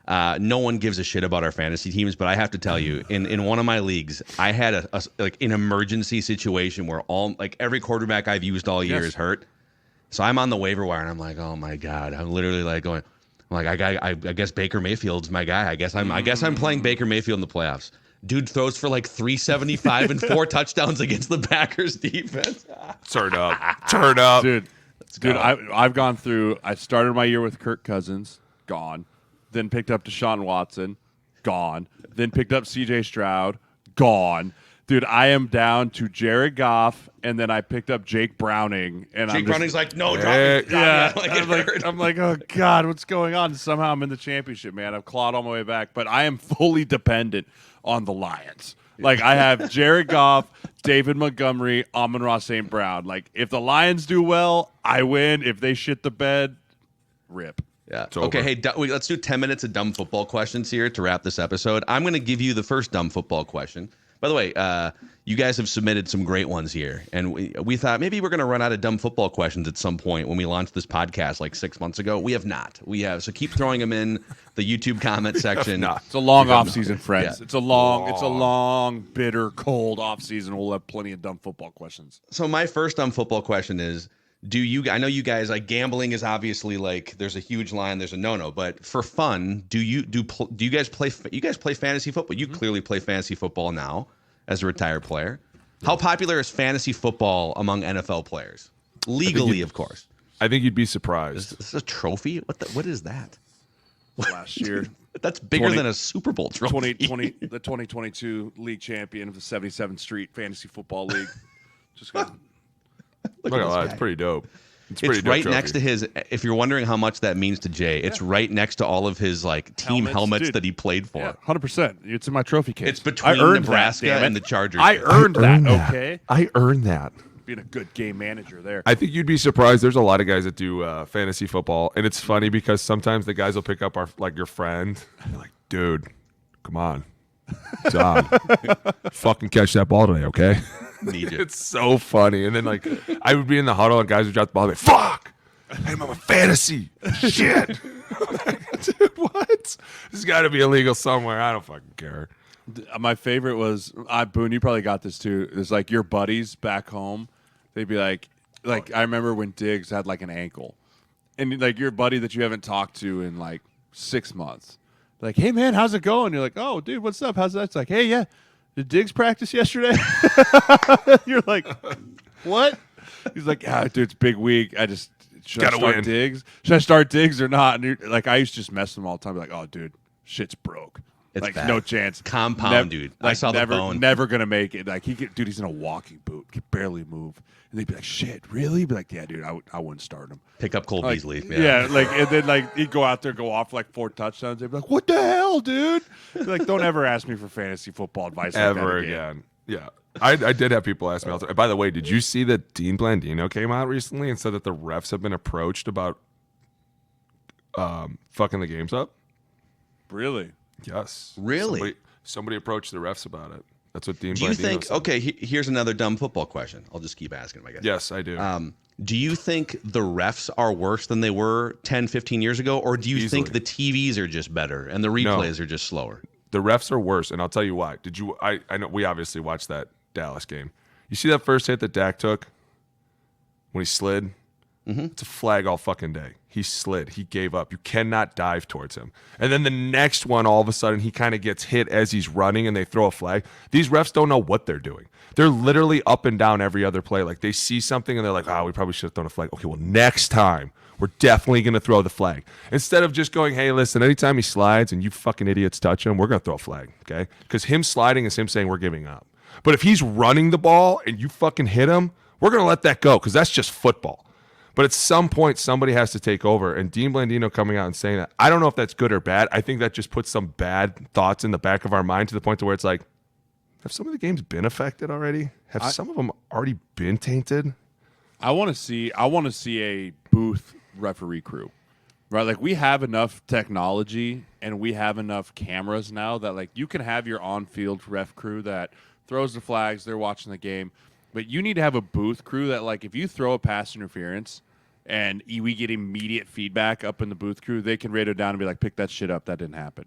No one gives a shit about our fantasy teams, but I have to tell you, in one of my leagues, I had an emergency situation where every quarterback I've used all year is hurt. So I'm on the waiver wire and I'm like, oh my God, I'm literally like going, I guess Baker Mayfield's my guy. I guess I'm playing Baker Mayfield in the playoffs. Dude throws for like 375 and 4 touchdowns against the Packers defense. Turn up, dude. I've gone through. I started my year with Kirk Cousins, gone. Then picked up Deshaun Watson, gone. Then picked up C.J. Stroud, gone. Dude, I am down to Jared Goff, and then I picked up Jake Browning. And Jake Browning's like, no, drop me. Yeah, I'm like, oh, God, what's going on? Somehow I'm in the championship, man. I've clawed all my way back, but I am fully dependent on the Lions. Like, I have Jared Goff, David Montgomery, Amon-Ra St. Brown. Like, if the Lions do well, I win. If they shit the bed, rip. Yeah. Okay, hey, let's do 10 minutes of dumb football questions here to wrap this episode. I'm going to give you the first dumb football question. By the way, you guys have submitted some great ones here, and we thought maybe we're going to run out of dumb football questions at some point when we launched this podcast like 6 months ago. We have not. So keep throwing them in the YouTube comment section. It's a long off season, friends. Yeah. It's a long, bitter, cold off season. We'll have plenty of dumb football questions. So my first dumb football question is: I know you guys like gambling is obviously like there's a huge line, there's a no, but for fun, do you guys play fantasy football? You clearly play fantasy football now as a retired player. How popular is fantasy football among NFL players? Legally, of course. I think you'd be surprised. Is this a trophy? What is that? Last year. That's bigger than a Super Bowl trophy. The 2022 league champion of the 77th Street Fantasy Football League. Just got it's pretty dope. It's right next to his. If you're wondering how much that means to Jay, it's right next to all of his like team helmets that he played for. Yeah, 100%. It's in my trophy case. It's between Nebraska and the Chargers. I earned that. Okay, I earned that. Being a good game manager there. I think you'd be surprised. There's a lot of guys that do fantasy football, and it's funny because sometimes the guys will pick up your friend. And they're like, dude, come on, John, fucking catch that ball today, okay? It's so funny. And then like I would be in the huddle and guys would drop the ball and be like, fuck, I'm on a fantasy shit. Like, dude, what? This has got to be illegal somewhere. I don't fucking care. My favorite was Boone, you probably got this too. It's like your buddies back home, they'd be like I remember when Diggs had like an ankle, and like your buddy that you haven't talked to in like 6 months, like, hey man, how's it going? You're like, oh dude, what's up? How's that? It's like, hey, yeah, did Diggs practice yesterday? You're like, what? He's like, dude, it's big week. Should I start Diggs? Should I start Diggs or not? And you're, like, I used to just mess with him all the time. Be like, oh dude, shit's broke. It's like bad. No chance. Compound, dude. Like, I saw the bone. Never gonna make it. Like dude, he's in a walking boot. He can barely move. And they'd be like, shit, really? Be like, yeah, dude, I wouldn't start him. Pick up Cole Beasley. Yeah, like, and then like he'd go out there, go off for like 4 touchdowns. They'd be like, what the hell, dude? Like, don't ever ask me for fantasy football advice ever again. Yeah. I did have people ask me. By the way, did you see that Dean Blandino came out recently and said that the refs have been approached about fucking the games up? Really? Yes. Really? Somebody approached the refs about it. That's what Dean Blandino Do you think, said. okay, here's another dumb football question. I'll just keep asking them, I guess. Yes, I do. Do you think the refs are worse than they were 10, 15 years ago? Or do you think the TVs are just better and the replays are just slower? The refs are worse, and I'll tell you why. I know we obviously watched that Dallas game. You see that first hit that Dak took when he slid? Mm-hmm. It's a flag all fucking day. He slid. He gave up. You cannot dive towards him. And then the next one, all of a sudden, he kind of gets hit as he's running, and they throw a flag. These refs don't know what they're doing. They're literally up and down every other play. Like, they see something, and they're like, we probably should have thrown a flag. Okay, well, next time, we're definitely going to throw the flag. Instead of just going, hey, listen, anytime he slides and you fucking idiots touch him, we're going to throw a flag, okay? Because him sliding is him saying we're giving up. But if he's running the ball and you fucking hit him, we're going to let that go because that's just football. But at some point, somebody has to take over. And Dean Blandino coming out and saying that, I don't know if that's good or bad. I think that just puts some bad thoughts in the back of our mind to the point to where it's like, have some of the games been affected already? Have some of them already been tainted? I want to see a booth referee crew, right? Like, we have enough technology and we have enough cameras now that like you can have your on-field ref crew that throws the flags, they're watching the game, but you need to have a booth crew that like if you throw a pass interference and we get immediate feedback up in the booth crew, they can radio down and be like, pick that shit up. That didn't happen.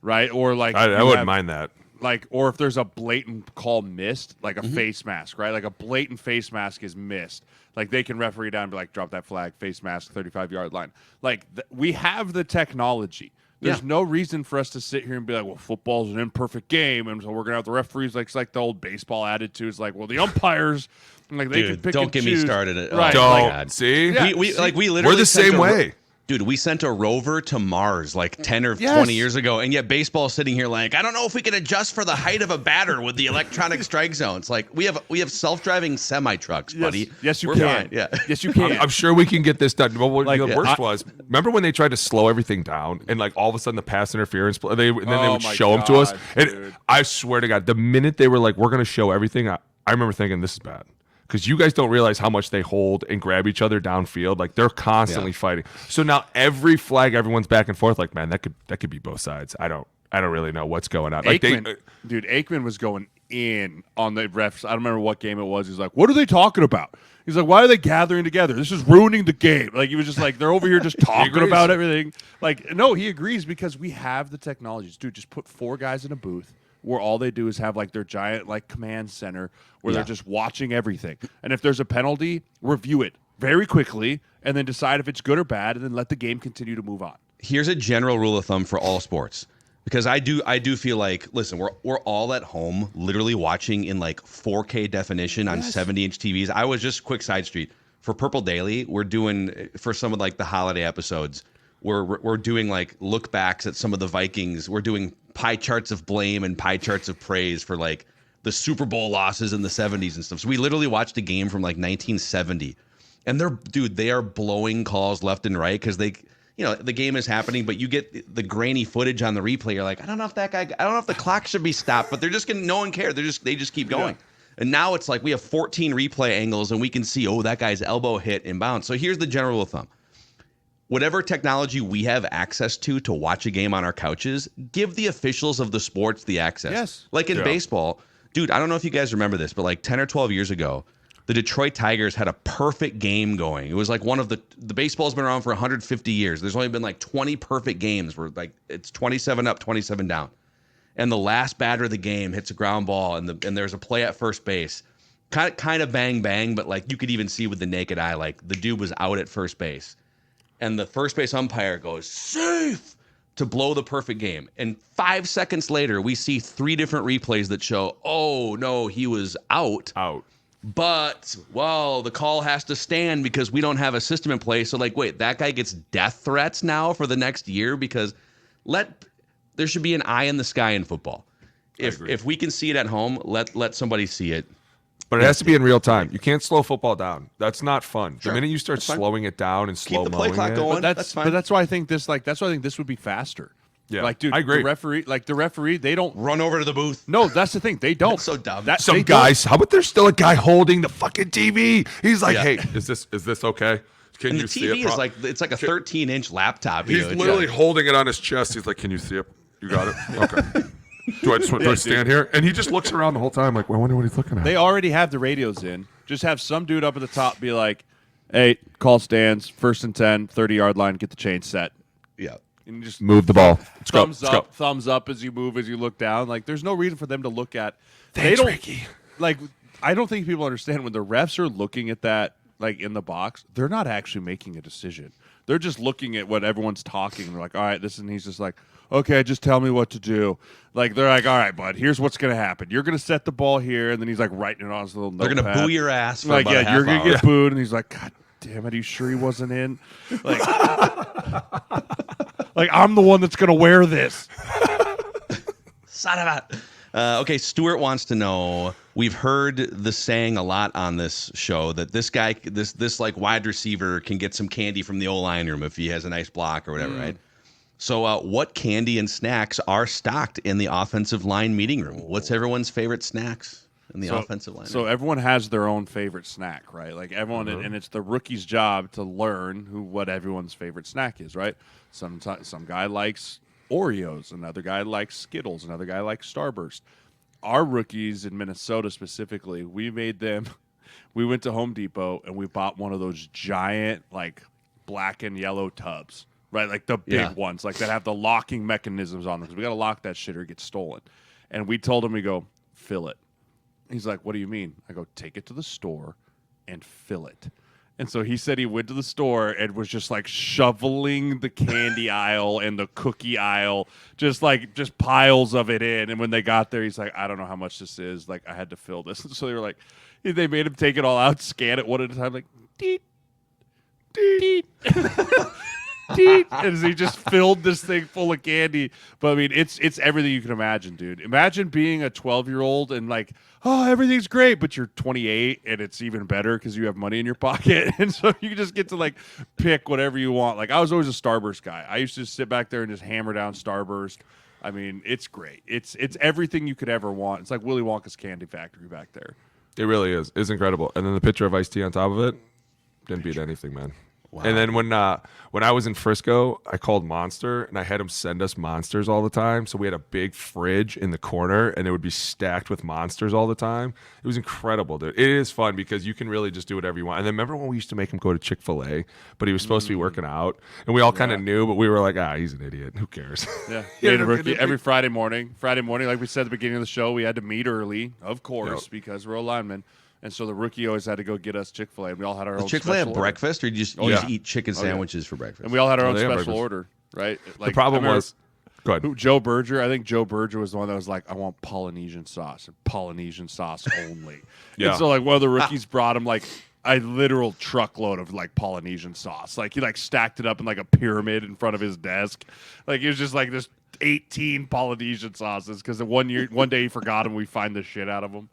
Right? Or like I wouldn't mind that. Like, or if there's a blatant call missed, like a face mask, right? Like a blatant face mask is missed. Like they can referee down and be like, drop that flag, face mask, 35-yard line. Like we have the technology. There's no reason for us to sit here and be like, well, football's an imperfect game, and so we're gonna have the referees like it's like the old baseball attitudes, like, well, the umpires, like they can pick don't and get choose. me started. Right? Don't Like, see. We literally We're the same way. Dude, we sent a rover to Mars like 10 or 20 years ago, and yet baseball is sitting here like, I don't know if we can adjust for the height of a batter with the electronic strike zones. Like we have self-driving semi-trucks, buddy. Yes, you We're can. fine. Yeah. Yes, you can. I'm sure we can get this done. But what Like, the worst was, remember when they tried to slow everything down and like all of a sudden the pass interference, they would show them to us. And I swear to God, the minute they were like, we're going to show everything, I remember thinking, this is bad. Because you guys don't realize how much they hold and grab each other downfield. Like they're constantly fighting. So now every flag, everyone's back and forth. Like, man, that could be both sides. I don't really know what's going on. Like Aikman was going in on the refs. I don't remember what game it was. He's like, what are they talking about? He's like, why are they gathering together? This is ruining the game. Like he was just like, they're over here just talking about everything. Like, no, he agrees because we have the technologies. Dude, just put 4 guys in a booth where all they do is have like their giant like command center where they're just watching everything. And if there's a penalty, review it very quickly and then decide if it's good or bad and then let the game continue to move on. Here's a general rule of thumb for all sports. Because I do feel like, listen, we're all at home literally watching in like 4K definition on 70-inch TVs. I was just quick side street for Purple Daily. We're doing for some of like the holiday episodes. We're doing like look backs at some of the Vikings. We're doing pie charts of blame and pie charts of praise for like the Super Bowl losses in the 70s and stuff. So we literally watched a game from like 1970, and they are blowing calls left and right because the game is happening, but you get the grainy footage on the replay. You're like, I don't know if the clock should be stopped, but no one cares. They just keep going. Yeah. And now it's like we have 14 replay angles and we can see, that guy's elbow hit in bounds. So here's the general rule of thumb. Whatever technology we have access to watch a game on our couches, give the officials of the sports the access. Yes. Like in baseball, dude, I don't know if you guys remember this, but like 10 or 12 years ago, the Detroit Tigers had a perfect game going. It was like one of the baseball's been around for 150 years. There's only been like 20 perfect games where like it's 27 up, 27 down. And the last batter of the game hits a ground ball and there's a play at first base. Kind of bang bang, but like you could even see with the naked eye, like the dude was out at first base. And the first base umpire goes, safe, to blow the perfect game. And 5 seconds later, we see 3 different replays that show, oh, no, he was out. But, well, the call has to stand because we don't have a system in place. So, like, wait, that guy gets death threats now for the next year? Because there should be an eye in the sky in football. If we can see it at home, let somebody see it. But it has to be in real time. You can't slow football down. That's not fun. Sure. The minute you start slowing it down and slow keep the play clock going. That's fine. But that's why I think this would be faster. Yeah, like, dude, I agree. The referee, they don't run over to the booth. No, that's the thing. They don't. That's so dumb. Some guys. How about there's still a guy holding the fucking TV? He's like, hey, is this okay? Can and you see it? Is like it's like a 13-inch laptop. He's literally holding it on his chest. He's like, can you see it? You got it. Okay. Do I stand here? And he just looks around the whole time like, well, I wonder what he's looking at. They already have the radios in. Just have some dude up at the top be like, hey, call stands, 1st and 10, 30-yard line, get the chain set. Yeah. And just move the ball. Thumbs up as you move, as you look down. Like, there's no reason for them to look at. Thanks, Ricky. Like, I don't think people understand when the refs are looking at that, like, in the box, they're not actually making a decision. They're just looking at what everyone's talking. They're like, all right, and he's just like, okay, just tell me what to do. Like, they're like, all right, bud, here's what's going to happen. You're going to set the ball here, and then he's like writing it on his little notepad. They're going to boo your ass for like, about a half you're going hour. to get booed, and he's like, God damn it, are you sure he wasn't in? Like, like I'm the one that's going to wear this. Son of a... okay, Stuart wants to know, we've heard the saying a lot on this show that this guy, this like wide receiver can get some candy from the O-line room if he has a nice block or whatever, right? So what candy and snacks are stocked in the offensive line meeting room? What's everyone's favorite snacks in the offensive line? So everyone has their own favorite snack, right? Like everyone, and it's the rookie's job to learn what everyone's favorite snack is, right? Some guy likes Oreos, another guy likes Skittles, another guy likes Starburst. Our rookies in Minnesota specifically, we made them We went to Home Depot and we bought one of those giant, like, black and yellow tubs, right? Like the big ones, like that have the locking mechanisms on them. Because we got to lock that shit or it gets stolen. And we told him, we go, fill it. He's like, what do you mean? I go, take it to the store and fill it. And so he said he went to the store and was just like shoveling the candy aisle and the cookie aisle, just piles of it in. And when they got there, he's like, I don't know how much this is. Like, I had to fill this. And so they were like, they made him take it all out, scan it one at a time, like, deet, deet, deet. As he just filled this thing full of candy. But I mean, it's everything you can imagine, dude. Imagine being a 12-year-old and like, oh, everything's great, but you're 28 and it's even better because you have money in your pocket. And so you just get to like pick whatever you want. Like I was always a Starburst guy. I used to just sit back there and just hammer down Starburst. I mean, it's great. It's everything you could ever want. It's like Willy Wonka's candy factory back there. It really is. It's incredible. And then the picture of iced tea on top of it didn't beat anything, man. Wow. And then when I was in Frisco, I called Monster, and I had them send us Monsters all the time. So we had a big fridge in the corner, and it would be stacked with Monsters all the time. It was incredible, dude. It is fun because you can really just do whatever you want. And then remember when we used to make him go to Chick-fil-A, but he was supposed to be working out, and we all kind of knew, but we were like, he's an idiot. Who cares? Yeah. Every Friday morning, like we said at the beginning of the show, we had to meet early, of course, because we're linemen. And so the rookie always had to go get us Chick-fil-A. And we all had our own Chick-fil-A special have breakfast, or you just eat chicken sandwiches for breakfast? And we all had our own special order, right? Like, the problem was, go ahead. Joe Berger, I think Joe Berger was the one that was like, I want Polynesian sauce, and Polynesian sauce only. And so like one of the rookies brought him like a literal truckload of like Polynesian sauce. Like he like stacked it up in like a pyramid in front of his desk. Like it was just like this 18 Polynesian sauces because one day he forgot them. We find the shit out of them.